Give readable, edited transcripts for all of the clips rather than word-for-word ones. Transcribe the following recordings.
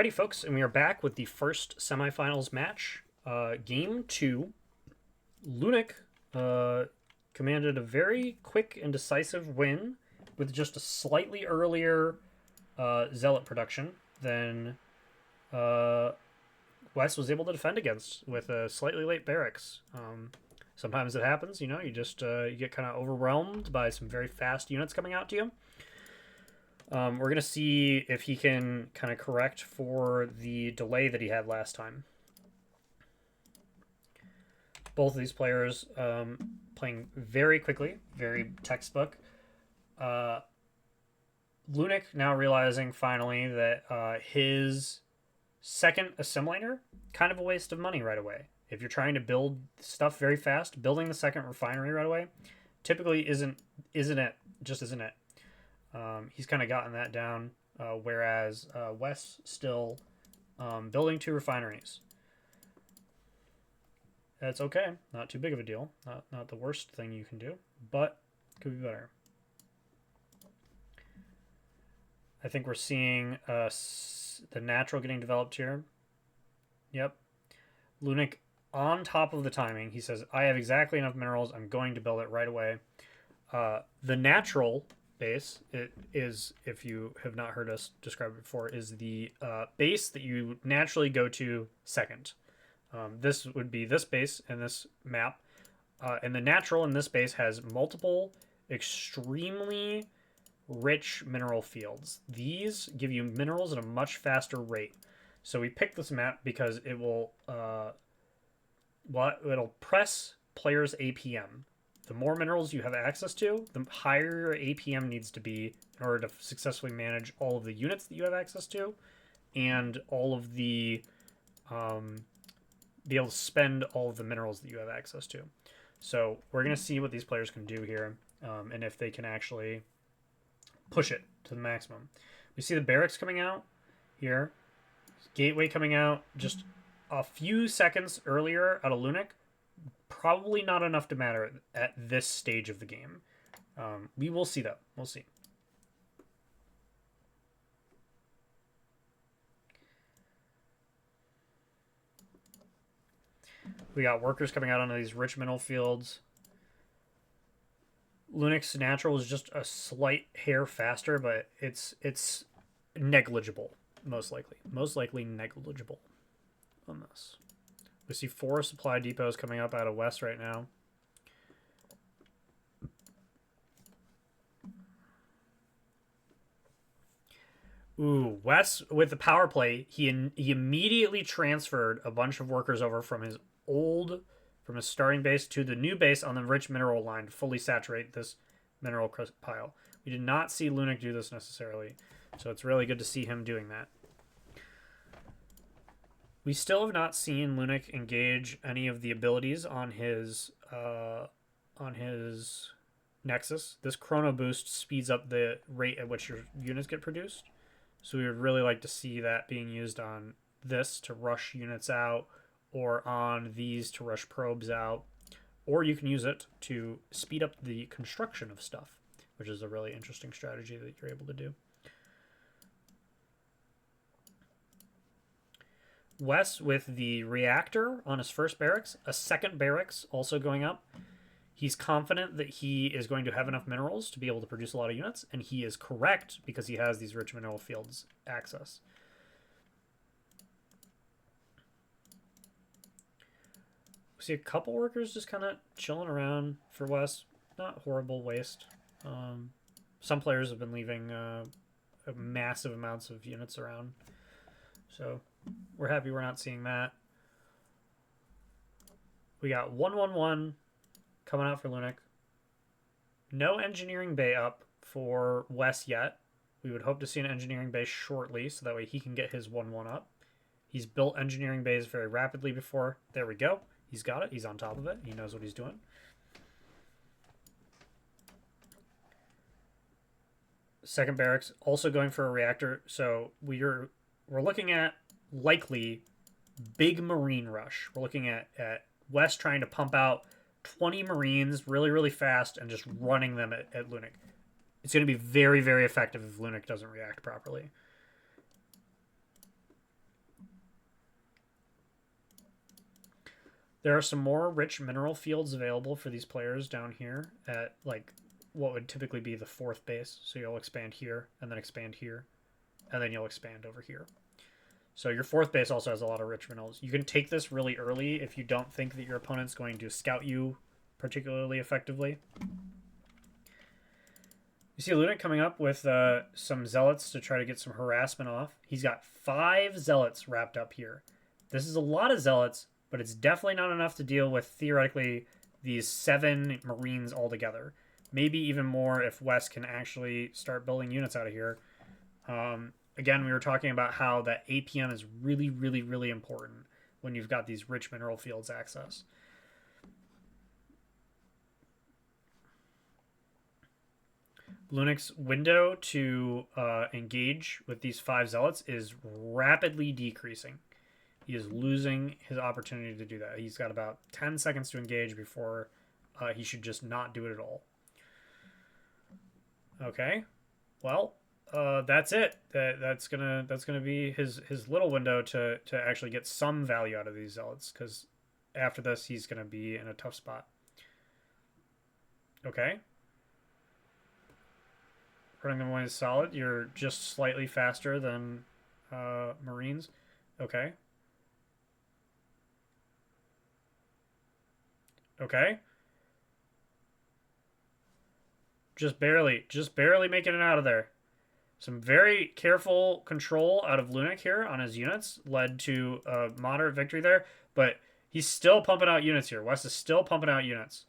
Alrighty, folks, and we are back with the first semifinals match. Game 2. Lunik commanded a very quick and decisive win with just a slightly earlier Zealot production than Wes was able to defend against with a slightly late barracks. Sometimes it happens, you know, you just you get kind of overwhelmed by some very fast units coming out to you. We're going to see if he can kind of correct for the delay that he had last time. Both of these players playing very quickly, very textbook. Lunik now realizing finally that his second assimilator, kind of a waste of money right away. If you're trying to build stuff very fast, building the second refinery right away typically isn't it. He's kind of gotten that down, whereas Wes still building 2 refineries. That's okay. Not too big of a deal. Not the worst thing you can do, but could be better. I think we're seeing the natural getting developed here. Yep. Lunik on top of the timing. He says, I have exactly enough minerals. I'm going to build it right away. The natural base, it is, if you have not heard us describe it before, is the base that you naturally go to second. This would be this base in this map. And the natural in this base has multiple extremely rich mineral fields. These give you minerals at a much faster rate. So we picked this map because it will it'll press players' APM. The more minerals you have access to, the higher your APM needs to be in order to successfully manage all of the units that you have access to, and all of the be able to spend all of the minerals that you have access to. So we're going to see what these players can do here, and if they can actually push it to the maximum. We see the barracks coming out here, gateway coming out just a few seconds earlier out of Lunik. Probably not enough to matter at this stage of the game. We will see, though. We'll see. We got workers coming out onto these rich mineral fields. Lunik's natural is just a slight hair faster, but it's negligible, most likely. Most likely negligible on this. We see 4 supply depots coming up out of West right now. Ooh, West with the power play, he immediately transferred a bunch of workers over from his starting base to the new base on the rich mineral line to fully saturate this mineral pile. We did not see Lunik do this necessarily, so it's really good to see him doing that. We still have not seen Lunik engage any of the abilities on his Nexus. This Chrono Boost speeds up the rate at which your units get produced. So we would really like to see that being used on this to rush units out, or on these to rush probes out. Or you can use it to speed up the construction of stuff, which is a really interesting strategy that you're able to do. Wes with the reactor on his first barracks, a second barracks also going up. He's confident that he is going to have enough minerals to be able to produce a lot of units, and he is correct because he has these rich mineral fields access. We see a couple workers just kind of chilling around for Wes. Not horrible waste. Some players have been leaving massive amounts of units around. So we're happy we're not seeing that. We got 1-1-1 coming out for Lunik. No engineering bay up for Wes yet. We would hope to see an engineering bay shortly, so that way he can get his 1-1 up. He's built engineering bays very rapidly before. There we go. He's got it. He's on top of it. He knows what he's doing. Second barracks also going for a reactor. So we're looking at likely big marine rush. We're looking at West trying to pump out 20 Marines really, really fast and just running them at Lunik. It's going to be very, very effective if Lunik doesn't react properly. There are some more rich mineral fields available for these players down here at like what would typically be the fourth base. So you'll expand here and then expand here and then you'll expand over here. So your fourth base also has a lot of rich minerals. You can take this really early if you don't think that your opponent's going to scout you particularly effectively. You see Ludic coming up with some zealots to try to get some harassment off. He's got 5 zealots wrapped up here. This is a lot of zealots, but it's definitely not enough to deal with, theoretically, these 7 marines altogether. Maybe even more if West can actually start building units out of here. Again, we were talking about how that APM is really, really, really important when you've got these rich mineral fields access. Lunic's window to engage with these 5 zealots is rapidly decreasing. He is losing his opportunity to do that. He's got about 10 seconds to engage before he should just not do it at all. Okay, well, that's it. That's gonna be his little window to actually get some value out of these zealots, because after this he's gonna be in a tough spot. Okay. Running them away is solid. You're just slightly faster than Marines. Okay. Okay. Just barely making it out of there. Some very careful control out of Lunac here on his units led to a moderate victory there, but he's still pumping out units here. West is still pumping out units.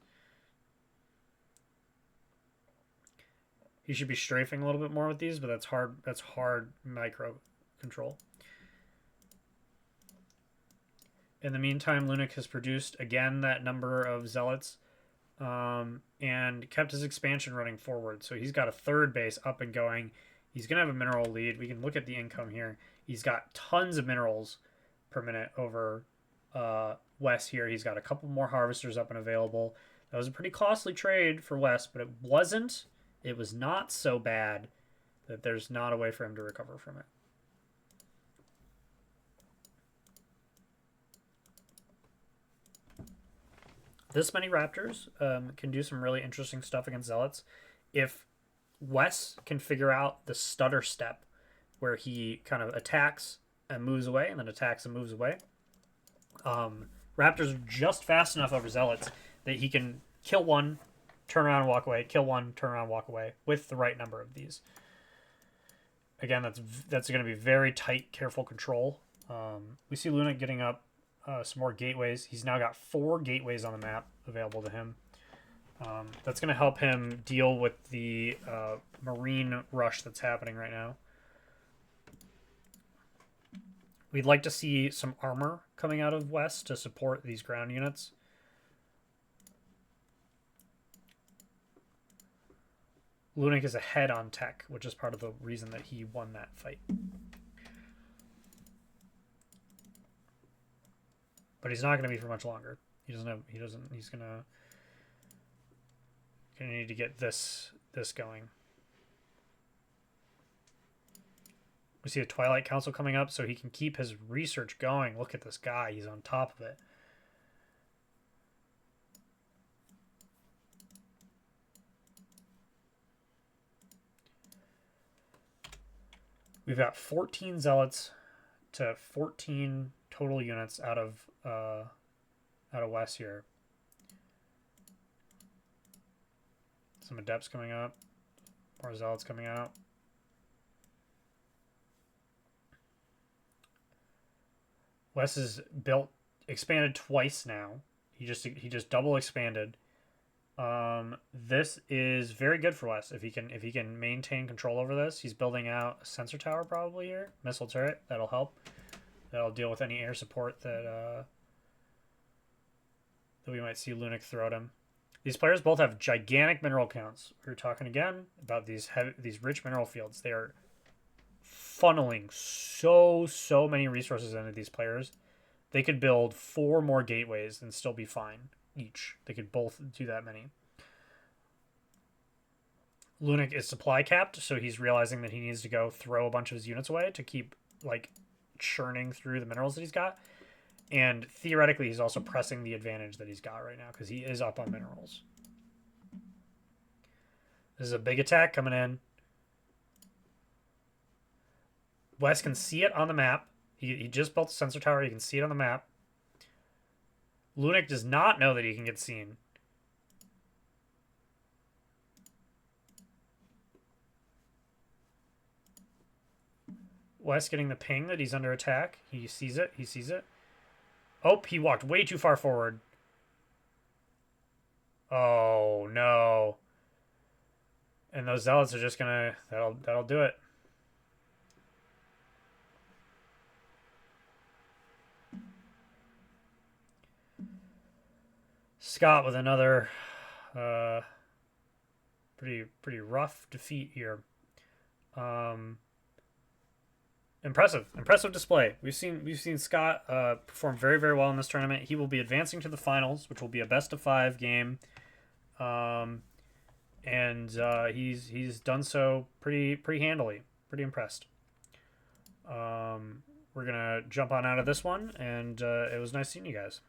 He should be strafing a little bit more with these, but that's hard. That's hard micro control. In the meantime, Lunac has produced again that number of zealots and kept his expansion running forward. So he's got a 3rd base up and going. He's going to have a mineral lead. We can look at the income here. He's got tons of minerals per minute over West here. He's got a couple more harvesters up and available. That was a pretty costly trade for West, but it wasn't. It was not so bad that there's not a way for him to recover from it. This many Raptors can do some really interesting stuff against Zealots. If Wes can figure out the stutter step where he kind of attacks and moves away and then attacks and moves away, Raptors are just fast enough over Zealots that he can kill one, turn around and walk away, kill one, turn around and walk away with the right number of these. Again, that's going to be very tight, careful control. We see Luna getting up some more gateways. He's now got 4 gateways on the map available to him. That's going to help him deal with the marine rush that's happening right now. We'd like to see some armor coming out of West to support these ground units. Lunac is ahead on tech, which is part of the reason that he won that fight. But he's not going to be for much longer. He's gonna need to get this going. We see a Twilight Council coming up so he can keep his research going. Look at this guy. He's on top of it. We've got 14 Zealots to 14 total units out of West here. Some Adepts coming up. More Zealots coming out. Wes is expanded twice now. He just double expanded. This is very good for Wes if he can maintain control over this. He's building out a sensor tower probably here, missile turret. That'll help. That'll deal with any air support that we might see Lunac throw at him. These players both have gigantic mineral counts. We were talking again about these rich mineral fields. They are funneling so many resources into these players. They could build 4 more gateways and still be fine each. They could both do that many. Lunac is supply capped, so he's realizing that he needs to go throw a bunch of his units away to keep like churning through the minerals that he's got. And theoretically, he's also pressing the advantage that he's got right now because he is up on minerals. This is a big attack coming in. West can see it on the map. He just built a sensor tower. You can see it on the map. Lunik does not know that he can get seen. West getting the ping that he's under attack. He sees it. He sees it. Oh, he walked way too far forward. Oh, no. And those zealots are just gonna... That'll do it. Scott with another pretty rough defeat here. Impressive display. We've seen Scott perform very well in this tournament. He will be advancing to the finals, which will be a best of 5 game, and he's done so pretty handily. Pretty impressed. We're gonna jump on out of this one, and it was nice seeing you guys.